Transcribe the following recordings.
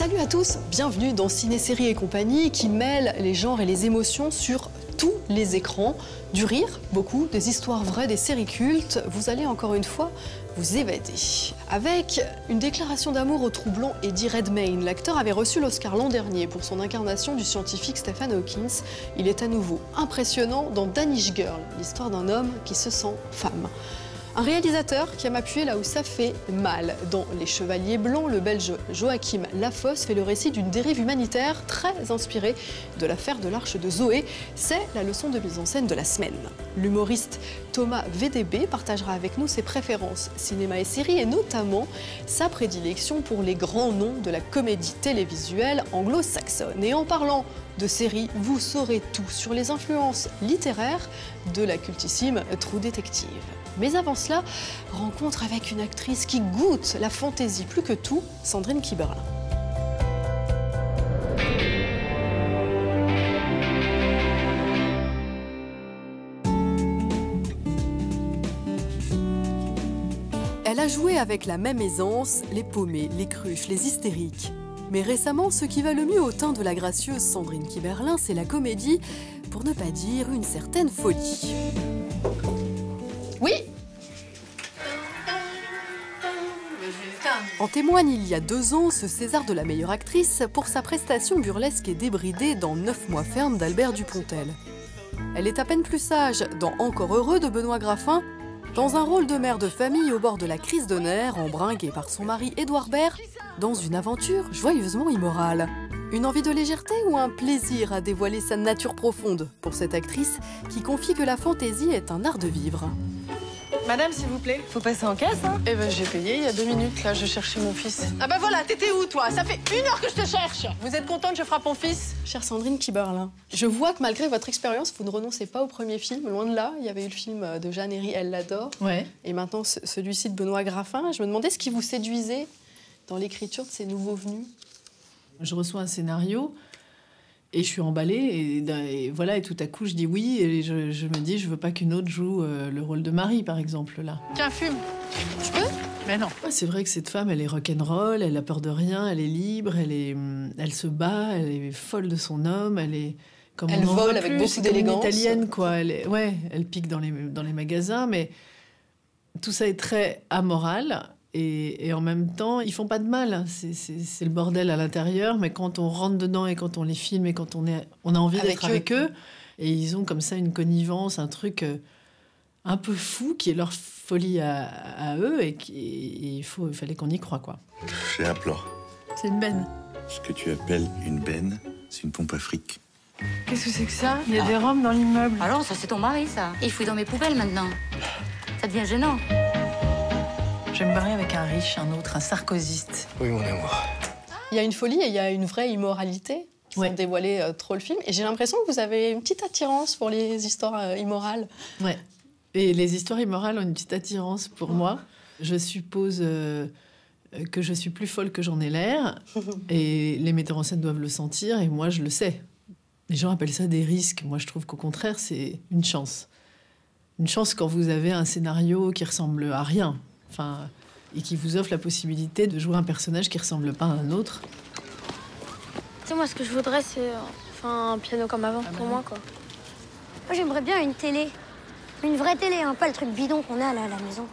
Salut à tous, bienvenue dans Ciné Série et compagnie qui mêle les genres et les émotions sur tous les écrans. Du rire, beaucoup, des histoires vraies, des séries cultes. Vous allez encore une fois vous évader. Avec une déclaration d'amour au troublant Eddie Redmayne, l'acteur avait reçu l'Oscar l'an dernier pour son incarnation du scientifique Stephen Hawking. Il est à nouveau impressionnant dans Danish Girl, l'histoire d'un homme qui se sent femme. Un réalisateur qui aime appuyer là où ça fait mal. Dans Les Chevaliers Blancs, le Belge Joachim Lafosse fait le récit d'une dérive humanitaire très inspirée de l'affaire de l'Arche de Zoé. C'est la leçon de mise en scène de la semaine. L'humoriste Thomas VDB partagera avec nous ses préférences cinéma et séries et notamment sa prédilection pour les grands noms de la comédie télévisuelle anglo-saxonne. Et en parlant de séries, vous saurez tout sur les influences littéraires de la cultissime True Detective. Mais avant cela, rencontre avec une actrice qui goûte la fantaisie plus que tout, Sandrine Kiberlin. Elle a joué avec la même aisance les paumés, les cruches, les hystériques. Mais récemment, ce qui va le mieux au teint de la gracieuse Sandrine Kiberlin, c'est la comédie, pour ne pas dire une certaine folie. Oui. En témoigne il y a 2 ans ce César de la meilleure actrice pour sa prestation burlesque et débridée dans 9 mois ferme d'Albert Dupontel. Elle est à peine plus sage dans Encore heureux de Benoît Graffin, dans un rôle de mère de famille au bord de la crise de nerfs, embringuée par son mari Édouard Baird, dans une aventure joyeusement immorale. Une envie de légèreté ou un plaisir à dévoiler sa nature profonde pour cette actrice qui confie que la fantaisie est un art de vivre. Madame, s'il vous plaît, faut passer en caisse, hein? Eh ben, j'ai payé il y a 2 minutes, là, je cherchais mon fils. Ah bah voilà, t'étais où, toi? Ça fait 1 heure que je te cherche! Vous êtes contente, je frappe mon fils? Chère Sandrine Kiberlin, je vois que malgré votre expérience, vous ne renoncez pas au premier film, loin de là. Il y avait eu le film de Jeanne Herry, Elle l'adore. Ouais. Et maintenant, celui-ci de Benoît Graffin. Je me demandais ce qui vous séduisait dans l'écriture de ces nouveaux venus. Je reçois un scénario et je suis emballée et voilà, et tout à coup je dis oui et je me dis je veux pas qu'une autre joue le rôle de Marie par exemple là. Tiens, fume. Je peux? Mais non. Ouais, c'est vrai que cette femme elle est rock'n'roll, elle a peur de rien, elle est libre, elle se bat, elle est folle de son homme, elle est comme elle vole avec beaucoup d'élégance. Une italienne quoi, elle pique dans les magasins, mais tout ça est très amoral. Et en même temps, ils font pas de mal. C'est le bordel à l'intérieur, mais quand on rentre dedans et quand on les filme et quand on a envie d'être avec eux, et ils ont comme ça une connivence, un truc un peu fou qui est leur folie à eux et il fallait qu'on y croie, quoi. J'ai un plan. C'est une benne. Ce que tu appelles une benne, c'est une pompe à fric. Qu'est-ce que c'est que ça? Il y a des roms dans l'immeuble. Ah non, ça c'est ton mari, ça. Il fouille dans mes poubelles maintenant. Ça devient gênant. Je vais me barrer avec un riche, un autre, un sarkozyste. Oui, mon amour. Il y a une folie et il y a une vraie immoralité qui sont dévoilées trop le film. Et j'ai l'impression que vous avez une petite attirance pour les histoires immorales. Ouais. Et les histoires immorales ont une petite attirance pour moi. Je suppose que je suis plus folle que j'en ai l'air. Et les metteurs en scène doivent le sentir. Et moi, je le sais. Les gens appellent ça des risques. Moi, je trouve qu'au contraire, c'est une chance. Une chance quand vous avez un scénario qui ressemble à rien. Enfin, et qui vous offre la possibilité de jouer un personnage qui ressemble pas à un autre. Tu sais, moi, ce que je voudrais, c'est un piano comme avant, pour moi, quoi. Moi, j'aimerais bien une télé. Une vraie télé, hein, pas le truc bidon qu'on a là à la maison.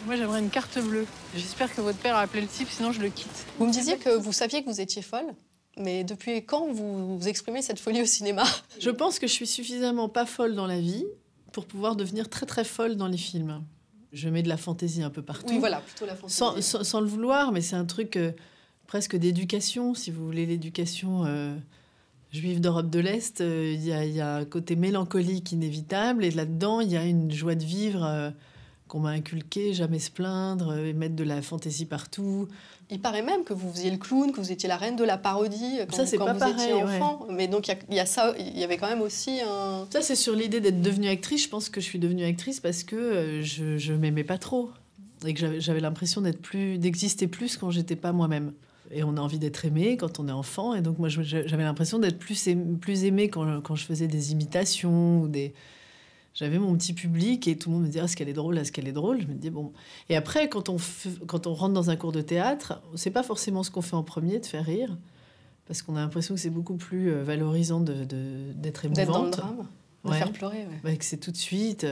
Moi, j'aimerais une carte bleue. J'espère que votre père a appelé le type, sinon je le quitte. Vous me disiez que vous saviez que vous étiez folle, mais depuis quand vous exprimez cette folie au cinéma? Je pense que je suis suffisamment pas folle dans la vie pour pouvoir devenir très très folle dans les films. Je mets de la fantaisie un peu partout. Oui, voilà, plutôt la fantaisie. Sans le vouloir, mais c'est un truc presque d'éducation, si vous voulez, l'éducation juive d'Europe de l'Est. Il y a un côté mélancolique inévitable, et là-dedans, il y a une joie de vivre qu'on m'a inculquée, jamais se plaindre, et mettre de la fantaisie partout. Il paraît même que vous faisiez le clown, que vous étiez la reine de la parodie quand vous étiez enfant. Ouais. Mais donc il y avait quand même aussi un... Ça, c'est sur l'idée d'être devenue actrice. Je pense que je suis devenue actrice parce que je m'aimais pas trop. Et que j'avais l'impression d'exister plus quand j'étais pas moi-même. Et on a envie d'être aimé quand on est enfant. Et donc moi, j'avais l'impression d'être plus aimée quand je faisais des imitations ou des... J'avais mon petit public et tout le monde me disait « est-ce qu'elle est drôle, est-ce qu'elle est drôle ?» Je me disais « bon ». Et après, quand on rentre dans un cours de théâtre, c'est pas forcément ce qu'on fait en premier, de faire rire, parce qu'on a l'impression que c'est beaucoup plus valorisant d'être émouvante. D'être dans le drame, de faire pleurer. Ouais. Que c'est tout de suite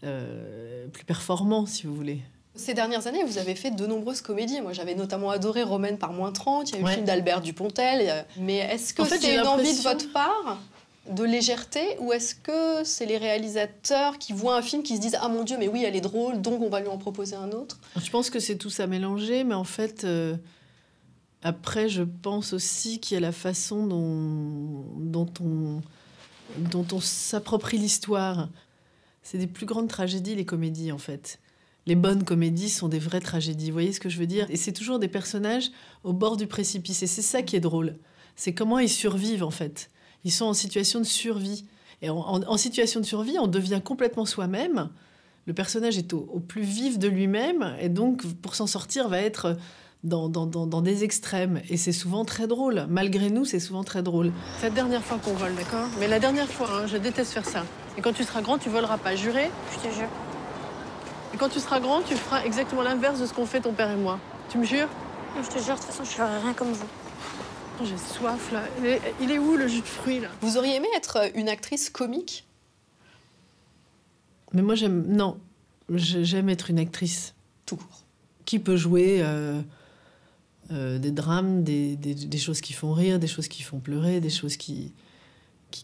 plus performant, si vous voulez. Ces dernières années, vous avez fait de nombreuses comédies. Moi, j'avais notamment adoré Romaine par -30. Il y a eu le film d'Albert Dupontel. Mais est-ce que c'est une envie de votre part de légèreté, ou est-ce que c'est les réalisateurs qui voient un film qui se disent « Ah mon Dieu, mais oui, elle est drôle, donc on va lui en proposer un autre ». Je pense que c'est tout ça mélangé, mais en fait, après, je pense aussi qu'il y a la façon dont on s'approprie l'histoire. C'est des plus grandes tragédies, les comédies, en fait. Les bonnes comédies sont des vraies tragédies, vous voyez ce que je veux dire? Et c'est toujours des personnages au bord du précipice, et c'est ça qui est drôle. C'est comment ils survivent, en fait. Ils sont en situation de survie. Et en situation de survie, on devient complètement soi-même. Le personnage est au plus vif de lui-même. Et donc, pour s'en sortir, va être dans des extrêmes. Et c'est souvent très drôle. Malgré nous, c'est souvent très drôle. C'est la dernière fois qu'on vole, d'accord? Mais la dernière fois, hein, je déteste faire ça. Et quand tu seras grand, tu voleras pas. Juré? Je te jure. Et quand tu seras grand, tu feras exactement l'inverse de ce qu'ont fait ton père et moi. Tu me jures? Je te jure, de toute façon, je ferai rien comme vous. J'ai soif, là. Il est où, le jus de fruits, là? Vous auriez aimé être une actrice comique? Mais moi, non. J'aime être une actrice. Tout court. Qui peut jouer des drames, des choses qui font rire, des choses qui font pleurer, des choses qui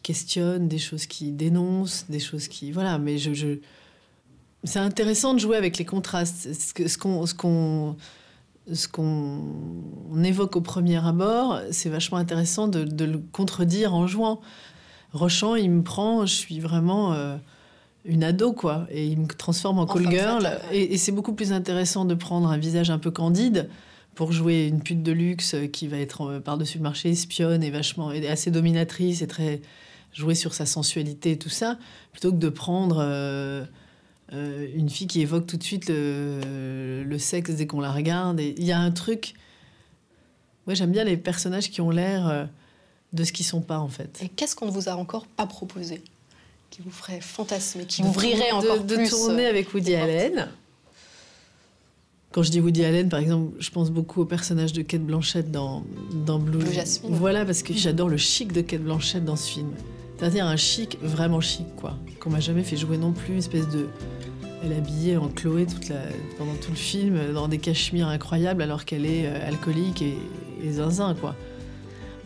questionnent, des choses qui dénoncent, des choses qui... Voilà, mais c'est intéressant de jouer avec les contrastes. Ce qu'on évoque au premier abord, c'est vachement intéressant de le contredire en jouant. Rochant, il me prend, je suis vraiment une ado, quoi. Et il me transforme en call girl. Et c'est beaucoup plus intéressant de prendre un visage un peu candide pour jouer une pute de luxe qui va être par-dessus le marché, espionne et assez dominatrice et très jouer sur sa sensualité et tout ça, plutôt que de prendre... une fille qui évoque tout de suite le sexe dès qu'on la regarde. Il y a un truc... Ouais, j'aime bien les personnages qui ont l'air de ce qu'ils sont pas, en fait. Et qu'est-ce qu'on ne vous a encore pas proposé qui vous ferait fantasmer, qui ouvrirait encore plus... De tourner avec Woody Allen. Quand je dis Woody Allen, par exemple, je pense beaucoup au personnage de Cate Blanchett dans Blue Jasmine. Voilà, parce que j'adore le chic de Cate Blanchett dans ce film. C'est-à-dire un chic, vraiment chic, quoi. Qu'on m'a jamais fait jouer non plus, une espèce de... Elle est habillée en Chloé pendant tout le film, dans des cachemires incroyables, alors qu'elle est alcoolique et zinzin, quoi.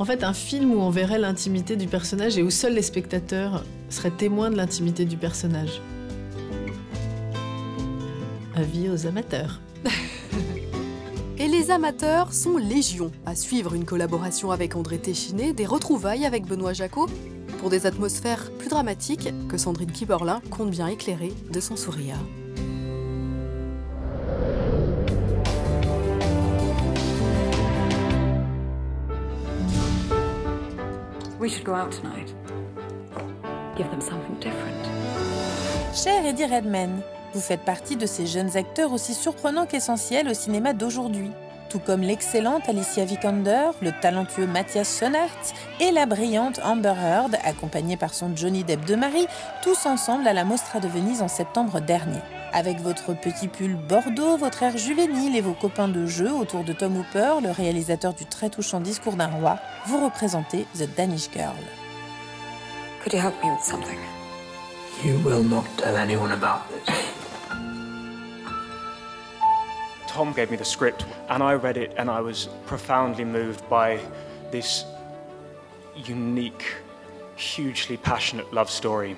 En fait, un film où on verrait l'intimité du personnage et où seuls les spectateurs seraient témoins de l'intimité du personnage. Avis aux amateurs. Et les amateurs sont légion. À suivre une collaboration avec André Téchiné, des retrouvailles avec Benoît Jacot, pour des atmosphères plus dramatiques que Sandrine Kiberlin compte bien éclairer de son sourire. We should go out tonight. Give them something different. Cher Eddie Redmayne, vous faites partie de ces jeunes acteurs aussi surprenants qu'essentiels au cinéma d'aujourd'hui. Tout comme l'excellente Alicia Vikander, le talentueux Matthias Schoenaerts et la brillante Amber Heard, accompagnée par son Johnny Depp de mari, tous ensemble à la Mostra de Venise en septembre dernier. Avec votre petit pull bordeaux, votre air juvénile et vos copains de jeu autour de Tom Hooper, le réalisateur du très touchant Discours d'un roi, vous représentez The Danish Girl. Could you help me with something? You will not tell anyone about this. Tom gave me the script and I read it and I was profoundly moved by this unique, hugely passionate love story.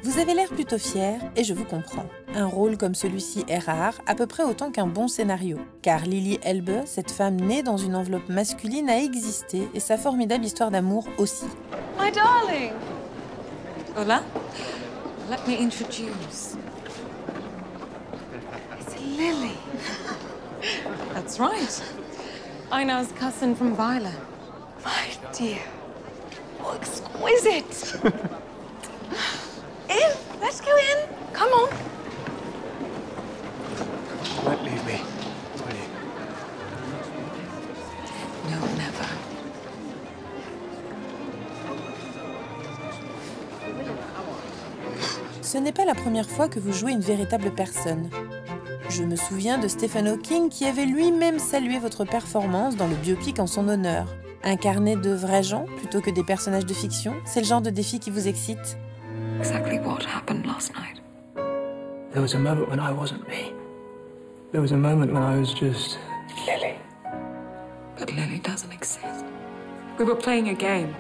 Vous avez l'air plutôt fier et je vous comprends. Un rôle comme celui-ci est rare, à peu près autant qu'un bon scénario. Car Lily Elbe, cette femme née dans une enveloppe masculine, a existé et sa formidable histoire d'amour aussi. My darling! Hola. Let me introduce. It's Lily. That's right. Einar's cousin from Viola. My dear. Oh, exquisite. In. Let's go in. Come on. You won't leave me, will you? No, never. ce n'est pas la première fois que vous jouez une véritable personne. Je me souviens de Stephen Hawking qui avait lui-même salué votre performance dans le biopic en son honneur. Incarner de vrais gens plutôt que des personnages de fiction, c'est le genre de défi qui vous excite? Exactly what happened last night. There was a moment when I wasn't me. There was a moment when I was just Lily. But Lily doesn't exist. We were playing a game.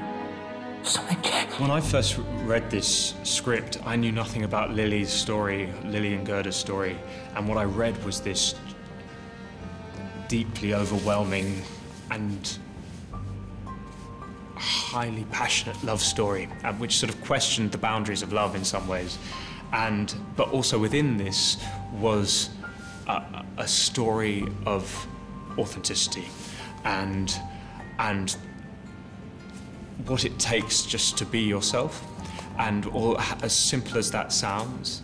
Something changed. When I first read this script, I knew nothing about Lily's story, Lily and Gerda's story, and what I read was this deeply overwhelming and highly passionate love story, which sort of questioned the boundaries of love in some ways. But also within this was a story of authenticity and what it takes just to be yourself. And as simple as that sounds,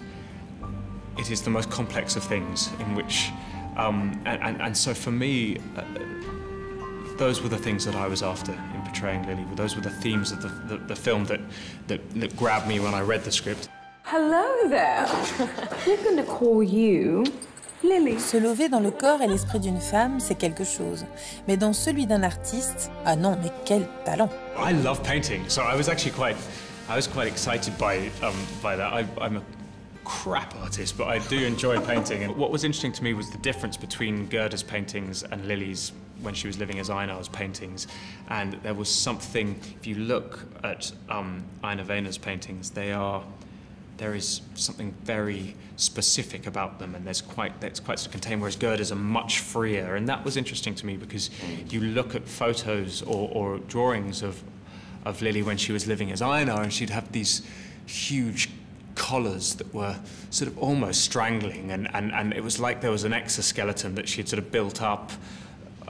it is the most complex of things in which, and so for me, those were the things that I was after in portraying Lily. Those were the themes of the film that grabbed me when I read the script. Hello there. We're going to call you Lily. Se lever dans le corps et l'esprit d'une femme, c'est quelque chose. Mais dans celui d'un artiste, ah non, mais quel talent! I love painting, so I was actually quite excited by that. I'm a crap artist, but I do enjoy painting. And what was interesting to me was the difference between Gerda's paintings and Lily's when she was living as Einar's paintings. And there was something, if you look at Einar Wehner's paintings, there is something very specific about them, and that's quite contained, whereas Gerda's are much freer. And that was interesting to me because you look at photos or drawings of Lily when she was living as Einar, and she'd have these huge collars that were sort of almost strangling, and it was like there was an exoskeleton that she had sort of built up,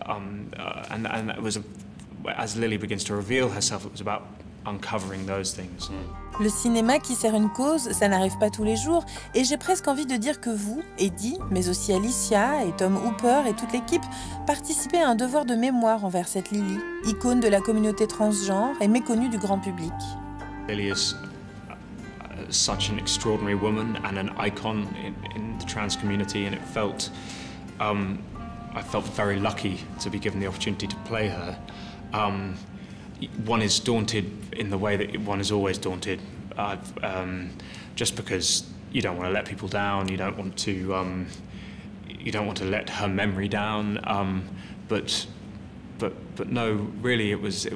and it was, as Lily begins to reveal herself, it was about uncovering those things. Le cinéma qui sert une cause, ça n'arrive pas tous les jours, et j'ai presque envie de dire que vous, Eddie, mais aussi Alicia et Tom Hooper et toute l'équipe, participez à un devoir de mémoire envers cette Lily, icône de la communauté transgenre et méconnue du grand public. Lily is such an extraordinary woman and an icon in the trans community, and it felt, I felt very lucky to be given the opportunity to play her. One is daunted in the way that one is always daunted, just because you don't want to let people down, you don't want to let her memory down, but no, really, it was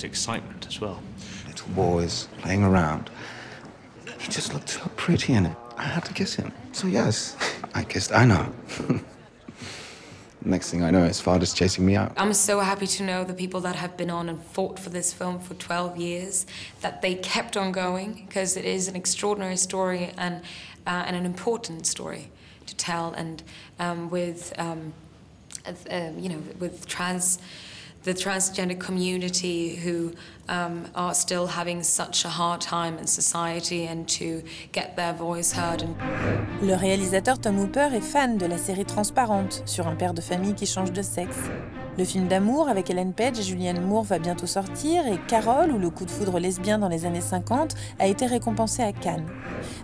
excitement as well. Little boys playing around. He just looked so pretty in it. I had to kiss him. So yes, I kissed Einar. Next thing I know, his father's chasing me out. I'm so happy to know the people that have been on and fought for this film for 12 years, that they kept on going, because it is an extraordinary story and an important story to tell, and with the transgender community who are still having such a hard time in society, and to get their voice heard. Le réalisateur Tom Hooper est fan de la série Transparente, sur un père de famille qui change de sexe. Le film d'amour avec Ellen Page et Julianne Moore va bientôt sortir, et Carole, ou le coup de foudre lesbien dans les années 50, a été récompensé à Cannes.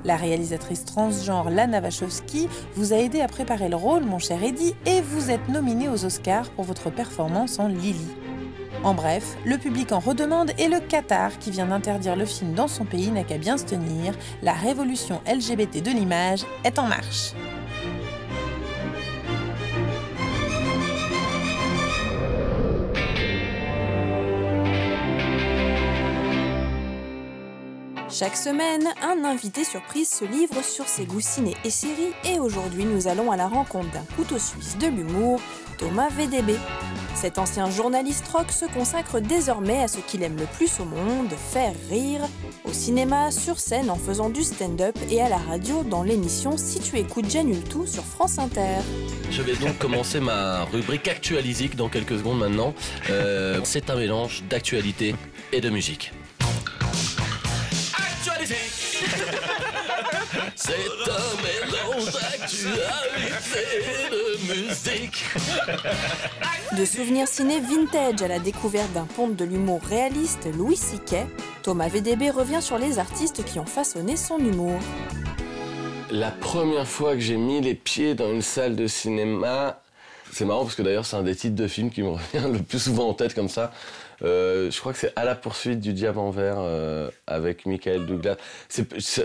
La réalisatrice transgenre Lana Wachowski vous a aidé à préparer le rôle, mon cher Eddie, et vous êtes nominé aux Oscars pour votre performance en Lily. En bref, le public en redemande, et le Qatar, qui vient d'interdire le film dans son pays, n'a qu'à bien se tenir. La révolution LGBT de l'image est en marche. Chaque semaine, un invité surprise se livre sur ses goûts ciné et séries, et aujourd'hui nous allons à la rencontre d'un couteau suisse de l'humour, Thomas VDB. Cet ancien journaliste rock se consacre désormais à ce qu'il aime le plus au monde, faire rire, au cinéma, sur scène en faisant du stand-up, et à la radio dans l'émission Si tu écoutes j'annule tout sur France Inter. Je vais donc commencer ma rubrique Actualisique dans quelques secondes maintenant. C'est un mélange d'actualité et de musique. C'est un mélange d'actualité de musique. De souvenirs ciné vintage à la découverte d'un ponte de l'humour réaliste, Louis C.K., Thomas VDB revient sur les artistes qui ont façonné son humour. La première fois que j'ai mis les pieds dans une salle de cinéma, c'est marrant parce que d'ailleurs c'est un des titres de films qui me revient le plus souvent en tête comme ça. Je crois que c'est À la poursuite du diamant vert avec Michael Douglas.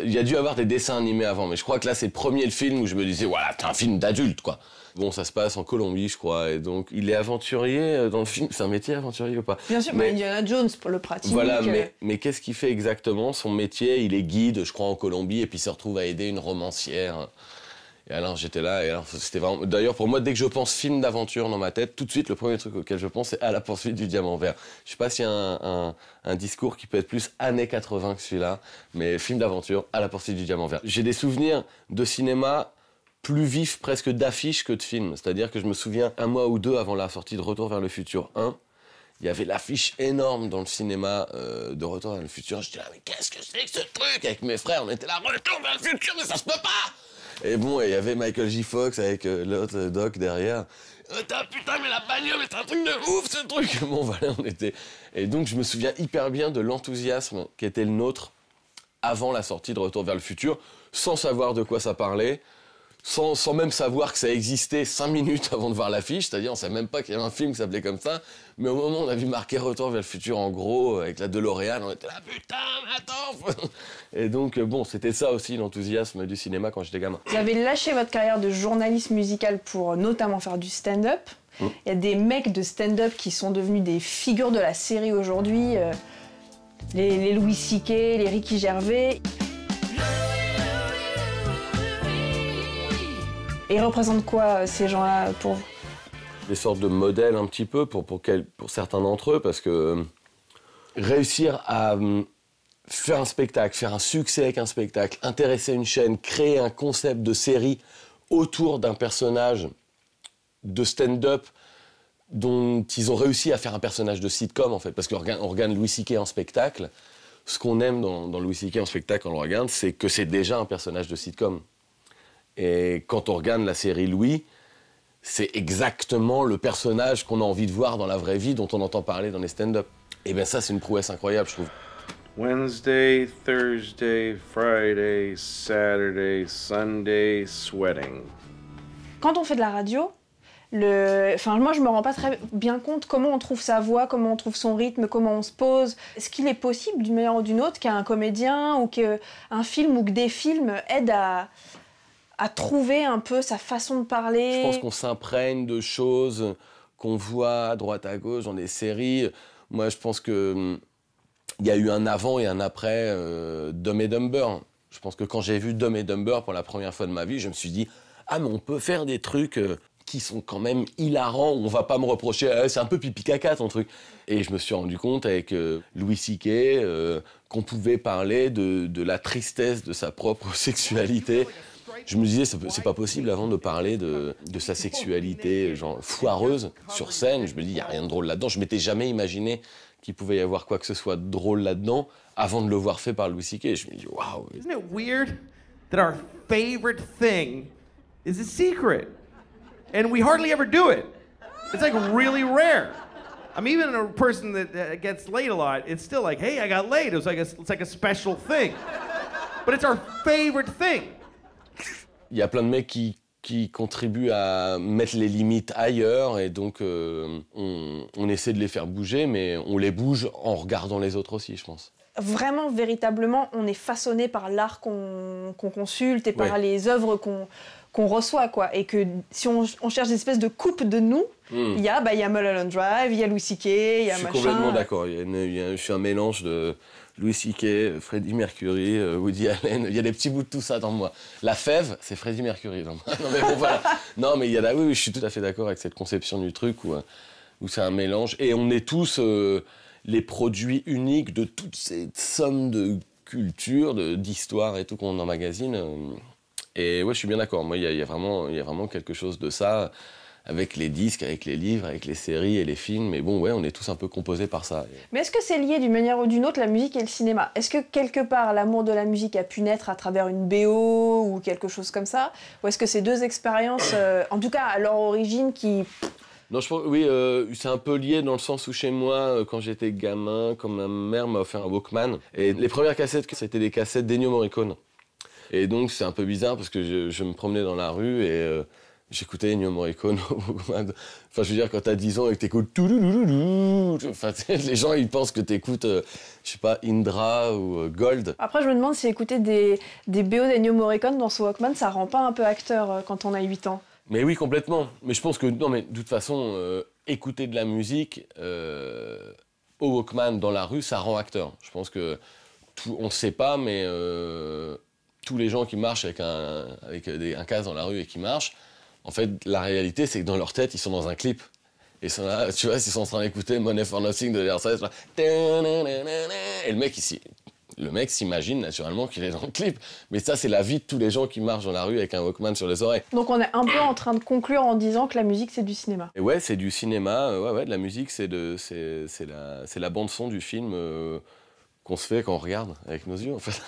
Il y a dû avoir des dessins animés avant, mais je crois que là c'est le premier film où je me disais voilà, c'est un film d'adulte quoi. Bon, ça se passe en Colombie, je crois, et donc il est aventurier dans le film. C'est un métier aventurier ou pas? Bien sûr, mais Indiana Jones pour le pratique. Voilà, mais qu'est-ce qu'il fait exactement? Son métier, il est guide, je crois, en Colombie, et puis il se retrouve à aider une romancière. Et alors j'étais là, et alors c'était vraiment... D'ailleurs, pour moi, dès que je pense film d'aventure dans ma tête, tout de suite, le premier truc auquel je pense, c'est À la poursuite du diamant vert. Je sais pas s'il y a un discours qui peut être plus années 80 que celui-là, mais film d'aventure, À la poursuite du diamant vert. J'ai des souvenirs de cinéma plus vifs presque d'affiches que de films. C'est-à-dire que je me souviens, 1 mois ou 2 avant la sortie de Retour vers le futur 1, il y avait l'affiche énorme dans le cinéma de Retour vers le futur. Je disais, mais qu'est-ce que c'est que ce truc? Avec mes frères, on était là, Retour vers le futur, mais ça se peut pas! Et bon, il y avait Michael J. Fox avec l'autre doc derrière. Putain, mais la bagnole, mais c'est un truc de ouf, ce truc! Bon, voilà, on était... Et donc, je me souviens hyper bien de l'enthousiasme qui était le nôtre avant la sortie de Retour vers le futur, sans savoir de quoi ça parlait, sans même savoir que ça existait 5 minutes avant de voir l'affiche, c'est-à-dire on savait même pas qu'il y avait un film qui s'appelait comme ça, mais au moment où on a vu marqué Retour vers le futur en gros, avec la DeLorean, on était là, putain, mais attends. Et donc bon, c'était ça aussi l'enthousiasme du cinéma quand j'étais gamin. Vous avez lâché votre carrière de journaliste musical pour notamment faire du stand-up. Il y a des mecs de stand-up qui sont devenus des figures de la série aujourd'hui, les Louis C.K., les Ricky Gervais. Et ils représentent quoi, ces gens-là, pour vous? Des sortes de modèles, un petit peu, pour certains d'entre eux, parce que réussir à faire un spectacle, faire un succès avec un spectacle, intéresser une chaîne, créer un concept de série autour d'un personnage de stand-up dont ils ont réussi à faire un personnage de sitcom, en fait. Parce qu'on regarde Louis C.K. en spectacle, ce qu'on aime dans Louis C.K. en spectacle, quand on le regarde, c'est que c'est déjà un personnage de sitcom. Et quand on regarde la série Louis, c'est exactement le personnage qu'on a envie de voir dans la vraie vie, dont on entend parler dans les stand-up. Et bien ça, c'est une prouesse incroyable, je trouve. Wednesday, Thursday, Friday, Saturday, Sunday, sweating. Quand on fait de la radio, moi je me rends pas très bien compte comment on trouve sa voix, comment on trouve son rythme, comment on se pose. Est-ce qu'il est possible d'une manière ou d'une autre qu'un comédien ou qu'un film ou que des films aident à trouver un peu sa façon de parler? Je pense qu'on s'imprègne de choses qu'on voit à droite à gauche dans des séries. Moi, je pense qu'il y a eu un avant et un après Dumb and Dumber. Je pense que quand j'ai vu Dumb and Dumber pour la première fois de ma vie, je me suis dit « Ah, mais on peut faire des trucs qui sont quand même hilarants, on va pas me reprocher c'est un peu pipi-caca ton truc ». Et je me suis rendu compte avec Louis C.K. Qu'on pouvait parler de la tristesse de sa propre sexualité. Je me disais, c'est pas possible avant de parler de sa sexualité genre foireuse sur scène. Je me dis, il n'y a rien de drôle là-dedans. Je m'étais jamais imaginé qu'il pouvait y avoir quoi que ce soit de drôle là-dedans avant de le voir fait par Louis C.K. Je me dis, waouh. Isn't it weird that our favorite thing is a secret? And we hardly ever do it. It's like really rare. I mean, even a person that gets laid a lot, it's still like, hey, I got laid. It's like a special thing. But it's our favorite thing. Il y a plein de mecs qui contribuent à mettre les limites ailleurs et donc on essaie de les faire bouger, mais on les bouge en regardant les autres aussi, je pense. Vraiment, véritablement, on est façonné par l'art qu'on consulte et par les œuvres qu'on reçoit, quoi. Et que si on cherche des espèces de coupes de nous, il y a Mulholland Drive, il y a Louis C.K., il y a machin... Je suis complètement d'accord. Je suis un mélange de Louis C.K., Freddie Mercury, Woody Allen. Il y a des petits bouts de tout ça dans moi. La fève, c'est Freddie Mercury dans moi. Non, mais bon, voilà. Non, mais il y a oui, je suis tout à fait d'accord avec cette conception du truc où c'est un mélange. Et on est tous les produits uniques de toute cette somme de culture, d'histoire et tout qu'on emmagasine. Et ouais, je suis bien d'accord. Moi, il y a vraiment quelque chose de ça, avec les disques, avec les livres, avec les séries et les films. Mais bon, ouais, on est tous un peu composés par ça. Mais est-ce que c'est lié d'une manière ou d'une autre, la musique et le cinéma? Est-ce que quelque part, l'amour de la musique a pu naître à travers une BO ou quelque chose comme ça? Ou est-ce que c'est deux expériences, en tout cas à leur origine, qui... Non, je pense, oui, c'est un peu lié dans le sens où chez moi, quand j'étais gamin, quand ma mère m'a offert un Walkman, et les premières cassettes, c'était des cassettes d'Ennio Morricone. Et donc c'est un peu bizarre parce que je me promenais dans la rue et j'écoutais Ennio Morricone. Enfin, je veux dire, quand t'as 10 ans et que t'écoutes... Enfin, les gens, ils pensent que t'écoutes, je sais pas, Indra ou Gold. Après, je me demande si écouter des BO d'Ennio Morricone dans son Walkman, ça rend pas un peu acteur quand on a 8 ans. Mais oui, complètement. Mais je pense que, non, mais de toute façon, écouter de la musique au Walkman dans la rue, ça rend acteur. Je pense que, on ne sait pas, mais tous les gens qui marchent avec un casque dans la rue et qui marchent, en fait, la réalité, c'est que dans leur tête, ils sont dans un clip. Et ils sont là, tu vois, ils sont en train d'écouter Money for Nothing de Versailles. Et le mec s'imagine naturellement qu'il est dans le clip. Mais ça, c'est la vie de tous les gens qui marchent dans la rue avec un Walkman sur les oreilles. Donc on est un peu en train de conclure en disant que la musique, c'est du cinéma. Et ouais, c'est du cinéma. Ouais, de la musique, c'est la bande-son du film qu'on se fait quand on regarde avec nos yeux, en fait.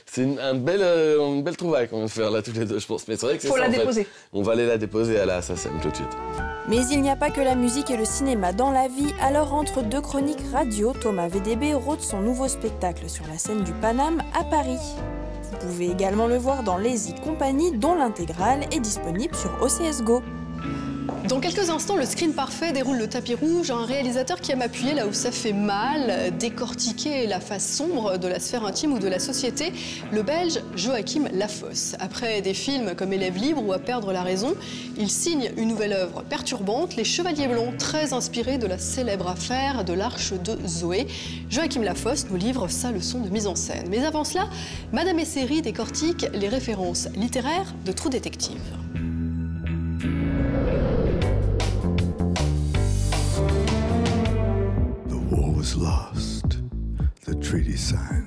C'est une belle trouvaille qu'on vient de faire là tous les deux, je pense. Mais c'est vrai que c'est ça, faut la déposer. Fait. On va aller la déposer à la SACEM tout de suite. Mais il n'y a pas que la musique et le cinéma dans la vie, alors entre deux chroniques radio, Thomas VDB rôde son nouveau spectacle sur la scène du Paname à Paris. Vous pouvez également le voir dans Lazy Company, dont l'intégrale est disponible sur OCS Go. Dans quelques instants, le screen parfait déroule le tapis rouge, un réalisateur qui aime appuyer là où ça fait mal, décortiquer la face sombre de la sphère intime ou de la société, le Belge Joachim Lafosse. Après des films comme Élève libre ou À perdre la raison, il signe une nouvelle œuvre perturbante, Les Chevaliers Blancs, très inspiré de la célèbre affaire de l'Arche de Zoé. Joachim Lafosse nous livre sa leçon de mise en scène. Mais avant cela, Madame Esseri décortique les références littéraires de True Detective.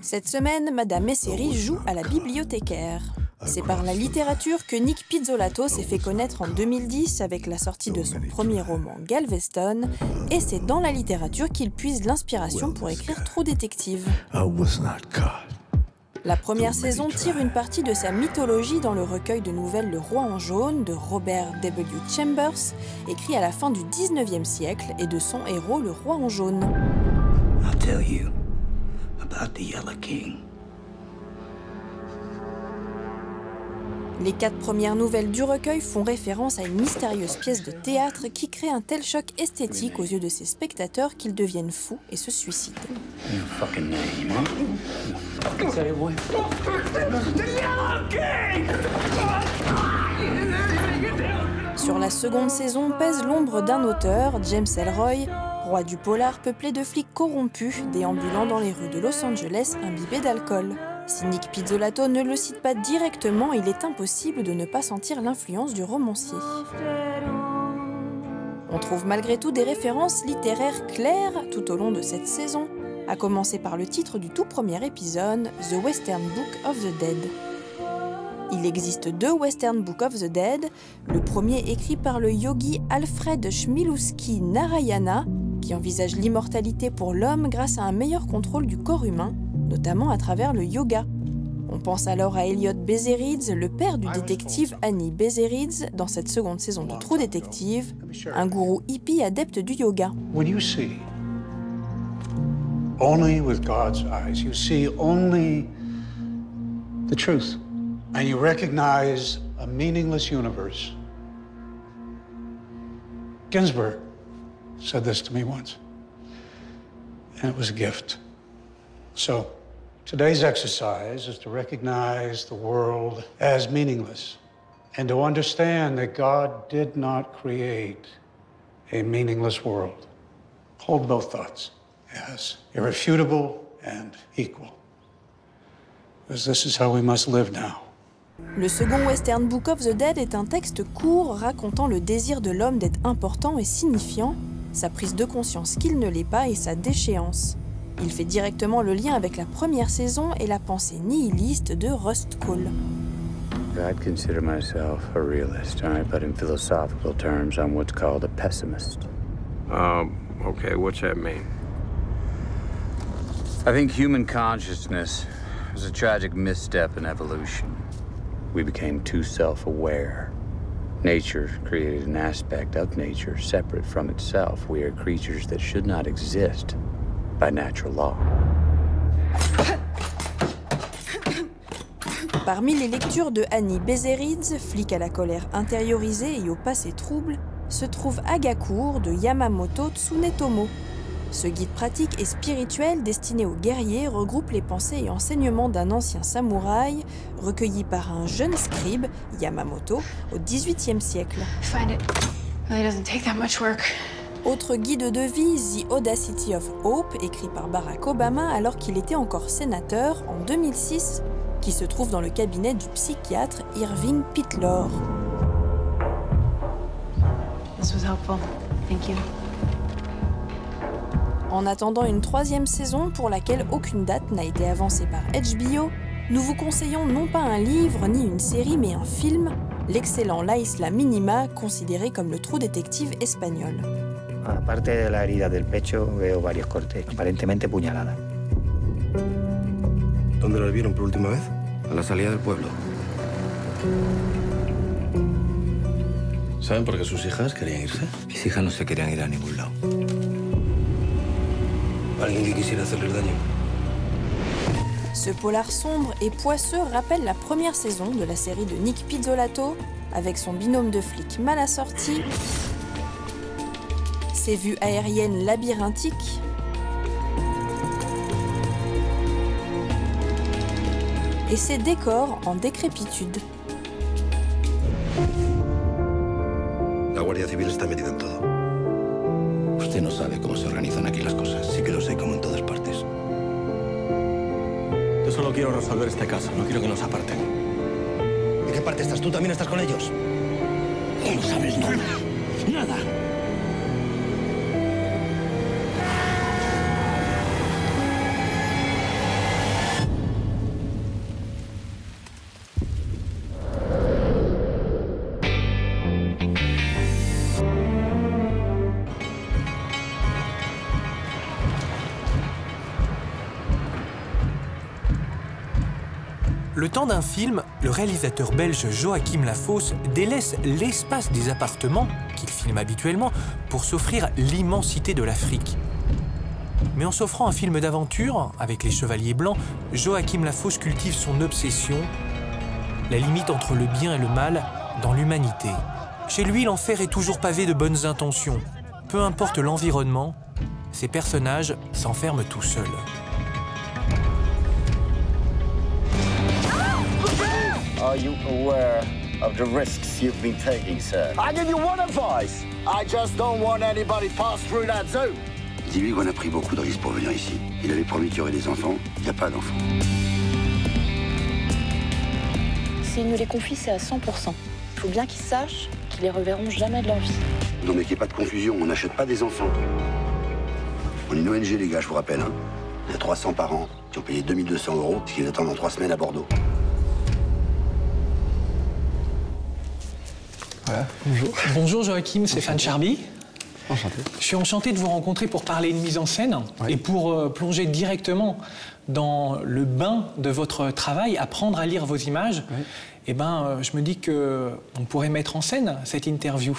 Cette semaine, Madame Esseri joue à la bibliothécaire. C'est par la littérature que Nick Pizzolatto s'est fait connaître en 2010 avec la sortie de son premier roman Galveston, et c'est dans la littérature qu'il puise l'inspiration pour écrire True Detective. La première saison tire une partie de sa mythologie dans le recueil de nouvelles Le Roi en jaune de Robert W. Chambers, écrit à la fin du 19e siècle, et de son héros le Roi en jaune. I'll tell you about the Yellow King. Les 4 premières nouvelles du recueil font référence à une mystérieuse pièce de théâtre qui crée un tel choc esthétique aux yeux de ses spectateurs qu'ils deviennent fous et se suicident. Sur la seconde saison pèse l'ombre d'un auteur, James Ellroy, roi du polar peuplé de flics corrompus, déambulant dans les rues de Los Angeles imbibés d'alcool. Si Nick Pizzolatto ne le cite pas directement, il est impossible de ne pas sentir l'influence du romancier. On trouve malgré tout des références littéraires claires tout au long de cette saison, à commencer par le titre du tout premier épisode, The Western Book of the Dead. Il existe 2 Western Book of the Dead, le premier écrit par le yogi Alfred Chmielewski Narayana, qui envisage l'immortalité pour l'homme grâce à un meilleur contrôle du corps humain, notamment à travers le yoga. On pense alors à Elliot Bezerides, le père du détective Annie Bezerides, dans cette seconde saison de True Detective, un gourou hippie adepte du yoga. When you see only with God's eyes, you see only the truth, and you recognize a meaningless universe. Ginsberg said this to me once, and it was a gift. So, today's exercise is to recognize the world as meaningless and to understand that God did not create a meaningless world. Hold both thoughts as irrefutable and equal, because this is how we must live now. Le second Western Book of the Dead est un texte court racontant le désir de l'homme d'être important et signifiant, sa prise de conscience qu'il ne l'est pas et sa déchéance. Il fait directement le lien avec la première saison et la pensée nihiliste de Rust Cohle. I'd consider myself a realist, all right, but in philosophical terms, I'm what's called a pessimist. Okay, what's that mean? I think human consciousness was a tragic misstep in evolution. We became too self-aware. Nature created an aspect of nature separate from itself. We are creatures that should not exist by natural law. Parmi les lectures de Annie Bézeridze, flic à la colère intériorisée et au passé trouble, se trouve Hagakur de Yamamoto Tsunetomo. Ce guide pratique et spirituel destiné aux guerriers regroupe les pensées et enseignements d'un ancien samouraï recueilli par un jeune scribe, Yamamoto, au XVIIIe siècle. Autre guide de vie, The Audacity of Hope, écrit par Barack Obama alors qu'il était encore sénateur en 2006, qui se trouve dans le cabinet du psychiatre Irving Pitlor. This was helpful. Thank you. En attendant une 3e saison pour laquelle aucune date n'a été avancée par HBO, nous vous conseillons non pas un livre ni une série mais un film, l'excellent La Isla Minima, considéré comme le True Detective espagnol. Aparte de la herida del pecho, veo varios cortes, aparentemente puñalada. ¿Dónde la vieron por última vez? A la salida del pueblo. ¿Saben por qué sus hijas querían irse? Mis hijas no se querían ir a ningún lado. ¿Alguien que quisiera hacerles daño? Ce polar sombre et poisseux rappelle la première saison de la série de Nick Pizzolatto, avec son binôme de flics mal assorti, ses vues aériennes labyrinthiques, et ses décors en décrépitude. La Guardia Civil está metida en todo. Usted no sabe cómo se organizan aquí las cosas. Sí que lo sé, como en todas partes. Yo solo quiero resolver este caso, no quiero que nos aparten. ¿De qué parte estás? ¿Tú también estás con ellos? No sabes nada. Nada. Le temps d'un film, le réalisateur belge Joachim Lafosse délaisse l'espace des appartements, qu'il filme habituellement, pour s'offrir l'immensité de l'Afrique. Mais en s'offrant un film d'aventure, avec les Chevaliers Blancs, Joachim Lafosse cultive son obsession, la limite entre le bien et le mal dans l'humanité. Chez lui, l'enfer est toujours pavé de bonnes intentions. Peu importe l'environnement, ses personnages s'enferment tout seuls. Are you aware of the risks you've been taking, sir? I give you one advice. I just don't want anybody pass through that zone. Dis-lui qu'on a pris beaucoup de risques pour venir ici. Il avait promis qu'il y aurait des enfants. Il n'y a pas d'enfants. S'il nous les confie, c'est à 100%. Il faut bien qu'ils sachent qu'ils les reverront jamais de leur vie. Non mais qu'il n'y ait pas de confusion, on n'achète pas des enfants. On est une ONG les gars, je vous rappelle. Hein. Il y a 300 parents qui ont payé 2200 €, parce qu'ils attendent en 3 semaines à Bordeaux. Voilà, bonjour. Bonjour Joachim, c'est Fan Charby. Enchanté. Je suis enchanté de vous rencontrer pour parler de mise en scène et pour plonger directement dans le bain de votre travail, apprendre à lire vos images. Et je me dis qu'on pourrait mettre en scène cette interview.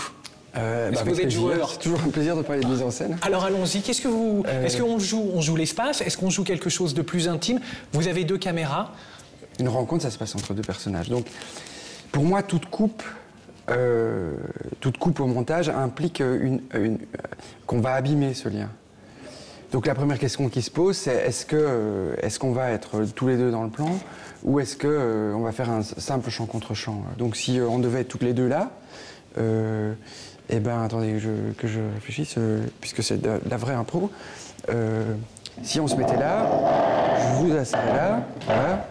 Est-ce que vous êtes joueur? C'est toujours un plaisir de parler de mise en scène. Alors allons-y, qu'est-ce que vous... Est-ce qu'on joue l'espace? Est-ce qu'on joue quelque chose de plus intime? Vous avez 2 caméras. Une rencontre, ça se passe entre 2 personnages. Donc, pour moi, toute coupe au montage implique qu'on va abîmer ce lien. Donc la première question qui se pose, c'est est-ce qu'on va être tous les 2 dans le plan ou est-ce qu'on va faire un simple champ contre champ? Donc si on devait être toutes les 2 là, attendez que je réfléchisse, puisque c'est de la vraie impro, si on se mettait là, je vous asserais là, voilà,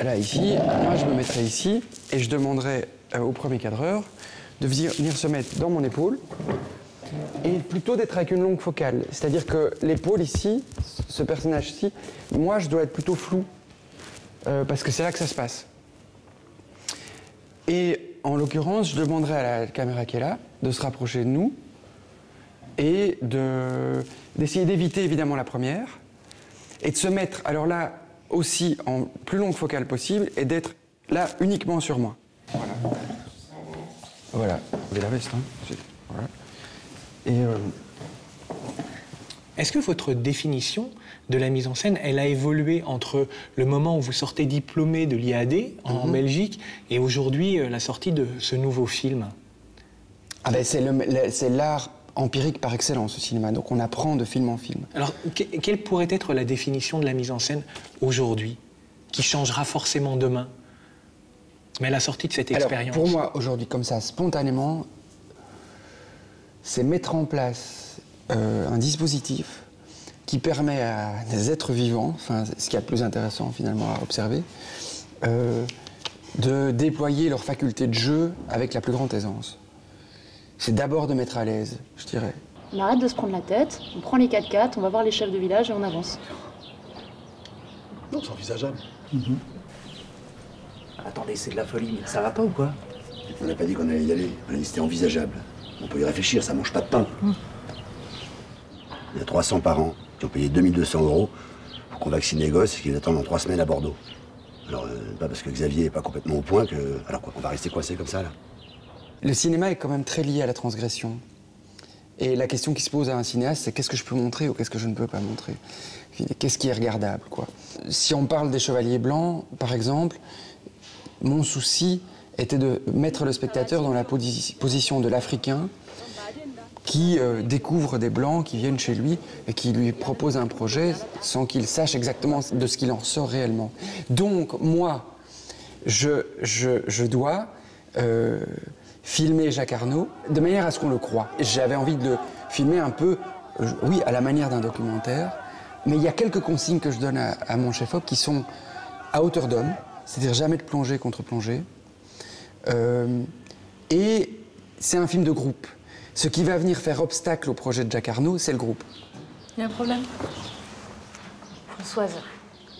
là ici, moi je me mettrais ici et je demanderais au premier cadreur de venir se mettre dans mon épaule et plutôt d'être avec une longue focale. C'est-à-dire que l'épaule ici, ce personnage-ci, moi je dois être plutôt flou parce que c'est là que ça se passe. Et en l'occurrence, je demanderais à la caméra qui est là de se rapprocher de nous et d'essayer d'éviter évidemment la première et de se mettre, alors là, aussi en plus longue focale possible et d'être là uniquement sur moi. Voilà. Voilà. Vous avez la veste, hein? Voilà. Et Est-ce que votre définition de la mise en scène, elle a évolué entre le moment où vous sortez diplômé de l'IAD en Belgique et aujourd'hui la sortie de ce nouveau film? Ah ben c'est l'art empirique par excellence au cinéma, donc on apprend de film en film. Alors, quelle pourrait être la définition de la mise en scène aujourd'hui, qui changera forcément demain, mais à la sortie de cette expérience? Pour moi, aujourd'hui, comme ça, spontanément, c'est mettre en place un dispositif qui permet à des êtres vivants, enfin, ce qui est le plus intéressant finalement à observer, de déployer leur faculté de jeu avec la plus grande aisance. C'est d'abord de mettre à l'aise, je dirais. On arrête de se prendre la tête, on prend les 4x4, on va voir les chefs de village et on avance. Non, c'est envisageable. Attendez, c'est de la folie, mais ça va pas ou quoi? On n'a pas dit qu'on allait y aller, on a dit que c'était envisageable. On peut y réfléchir, ça mange pas de pain. Il y a 300 parents qui ont payé 2200 € pour qu'on vaccine les gosses et qu'ils attendent dans 3 semaines à Bordeaux. Alors, pas parce que Xavier est pas complètement au point que... Alors quoi, on va rester coincé comme ça, là? Le cinéma est quand même très lié à la transgression. Et la question qui se pose à un cinéaste, c'est qu'est-ce que je peux montrer ou qu'est-ce que je ne peux pas montrer? Qu'est-ce qui est regardable, quoi? Si on parle des Chevaliers Blancs, par exemple, mon souci était de mettre le spectateur dans la position de l'Africain qui découvre des Blancs qui viennent chez lui et qui lui proposent un projet sans qu'il sache exactement de ce qu'il en sort réellement. Donc, moi, je dois filmer Jacques Arnaud de manière à ce qu'on le croie. J'avais envie de le filmer un peu, oui, à la manière d'un documentaire, mais il y a quelques consignes que je donne à mon chef-op qui sont à hauteur d'homme, c'est-à-dire jamais de plongée contre plongée. Et c'est un film de groupe. Ce qui va venir faire obstacle au projet de Jacques Arnaud, c'est le groupe. Il y a un problème? Françoise,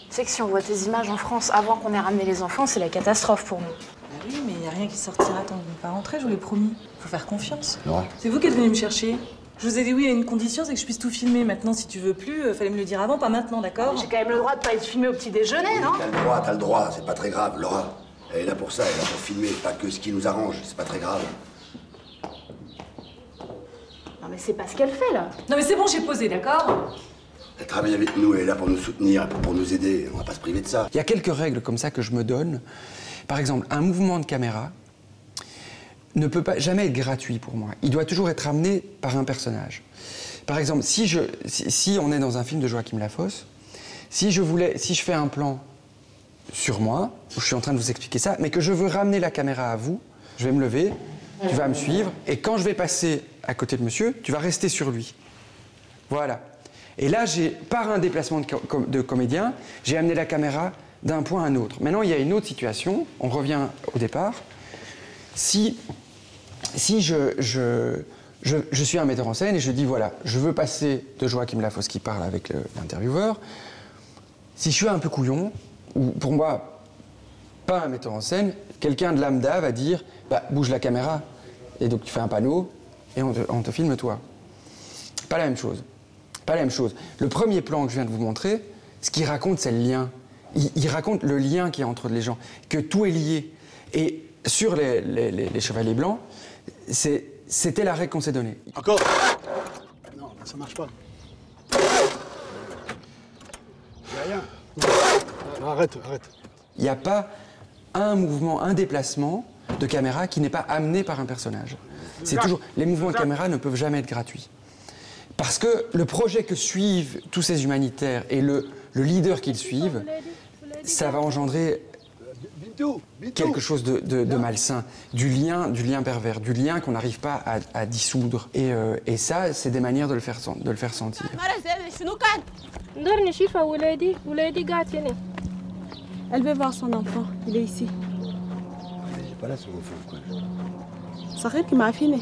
tu sais que si on voit tes images en France avant qu'on ait ramené les enfants, c'est la catastrophe pour nous. Ah oui, mais il n'y a rien qui sortira tant que vous n'êtes pas rentré, je vous l'ai promis. Faut faire confiance. Laura. C'est vous qui êtes venu me chercher. Je vous ai dit oui à une condition, c'est que je puisse tout filmer. Maintenant, si tu veux plus, fallait me le dire avant, pas maintenant, d'accord? J'ai quand même le droit de pas être filmé au petit déjeuner, non? T'as le droit, c'est pas très grave, Laura. Elle est là pour ça, elle est là pour filmer, pas que ce qui nous arrange, c'est pas très grave. Non mais c'est pas ce qu'elle fait, là. Non mais c'est bon, j'ai posé, d'accord? Elle travaille avec nous, elle est là pour nous soutenir, pour nous aider, on va pas se priver de ça. Il y a quelques règles comme ça que je me donne. Par exemple, un mouvement de caméra ne peut pas jamais être gratuit pour moi. Il doit toujours être amené par un personnage. Par exemple, si on est dans un film de Joachim Lafosse, si je fais un plan sur moi, où je suis en train de vous expliquer ça, mais que je veux ramener la caméra à vous, je vais me lever, tu vas me suivre, et quand je vais passer à côté de monsieur, tu vas rester sur lui. Voilà. Et là, par un déplacement de comédien, j'ai amené la caméra d'un point à un autre. Maintenant, il y a une autre situation, on revient au départ. Si je suis un metteur en scène et je dis, voilà, je veux passer de Joachim Lafosse qui parle avec l'intervieweur, si je suis un peu couillon, ou pour moi, pas un metteur en scène, quelqu'un de lambda va dire, bah, bouge la caméra, et donc tu fais un panneau, et on te filme toi. Pas la même chose. Pas la même chose. Le premier plan que je viens de vous montrer, ce qu'il raconte, c'est le lien. Il raconte le lien qu'il y a entre les gens, que tout est lié. Et sur les Chevaliers Blancs, c'était la règle qu'on s'est donnée. Encore? Non, ça marche pas. Y'a rien. Non, arrête. Il n'y a pas un mouvement, un déplacement de caméra qui n'est pas amené par un personnage. C'est toujours... Les mouvements de caméra ne peuvent jamais être gratuits. Parce que le projet que suivent tous ces humanitaires et le leader qu'ils suivent, ça va engendrer quelque chose de malsain, du lien pervers, du lien qu'on n'arrive pas à dissoudre. Et ça, c'est des manières de le faire sentir. Elle veut voir son enfant, il est ici. Il n'est pas là, son enfant, quoi. Sahir qui m'a affiné.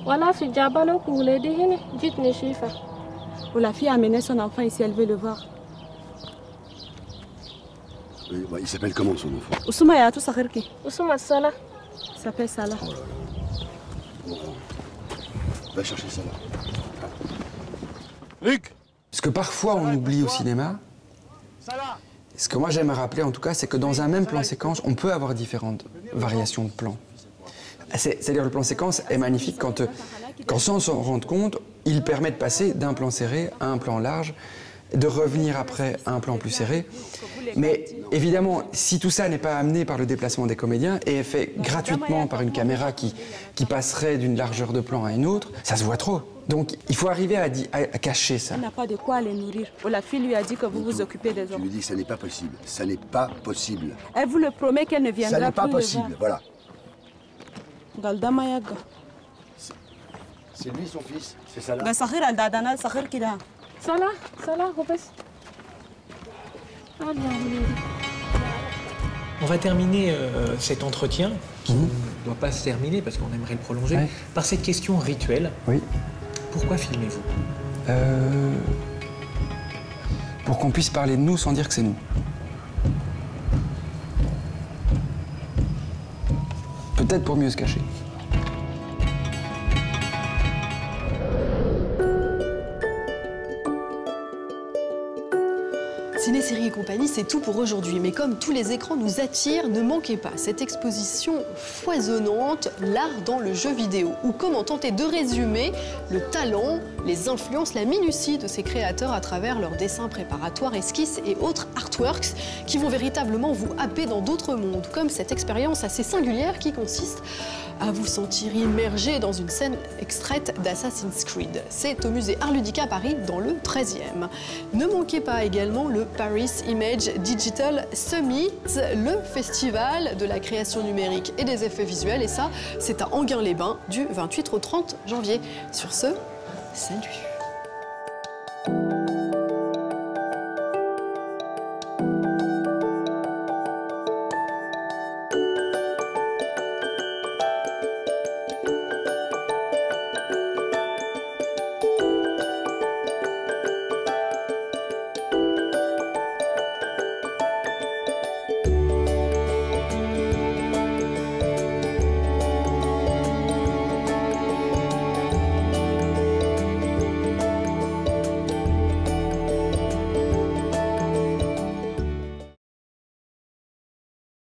Voilà, c'est Diabalo qui voulait dire, dites-nous, Chifa. La fille a amené son enfant ici, elle veut le voir. Oui, bah, il s'appelle comment, son enfant? Oussouma Yatou Sahir qui? Oussouma Salah. Il s'appelle Salah. Oh là là. Bon, va chercher Salah. Luc! Ce que parfois on oublie au cinéma, ce que moi j'aime rappeler en tout cas, c'est que dans un même plan séquence, on peut avoir différentes variations de plans. C'est-à-dire le plan séquence est magnifique quand sans s'en rendre compte, il permet de passer d'un plan serré à un plan large, de revenir après à un plan plus serré. Mais évidemment, si tout ça n'est pas amené par le déplacement des comédiens et est fait gratuitement par une caméra qui passerait d'une largeur de plan à une autre, ça se voit trop. Donc il faut arriver à cacher ça. Elle n'a pas de quoi les nourrir. La fille lui a dit que vous vous occupez des hommes. Tu lui dis que ça n'est pas possible. Ça n'est pas possible. Elle vous le promet qu'elle ne viendra plus. Ça n'est pas possible, voilà. Galda Mayaga. C'est lui son fils, c'est ça là. Salah, On va terminer cet entretien, qui ne doit pas se terminer parce qu'on aimerait le prolonger, par cette question rituelle. Oui. Pourquoi filmez-vous? Pour qu'on puisse parler de nous sans dire que c'est nous. Peut-être pour mieux se cacher. Ciné, série et compagnie, c'est tout pour aujourd'hui. Mais comme tous les écrans nous attirent, ne manquez pas cette exposition foisonnante, l'art dans le jeu vidéo, ou comment tenter de résumer le talent, les influences, la minutie de ces créateurs à travers leurs dessins préparatoires, esquisses et autres artworks qui vont véritablement vous happer dans d'autres mondes, comme cette expérience assez singulière qui consiste à vous sentir immergé dans une scène extraite d'Assassin's Creed. C'est au musée Art Ludica à Paris, dans le 13e. Ne manquez pas également le Paris Image Digital Summit, le festival de la création numérique et des effets visuels. Et ça, c'est à Enghien-les-Bains du 28 au 30 janvier. Sur ce, salut!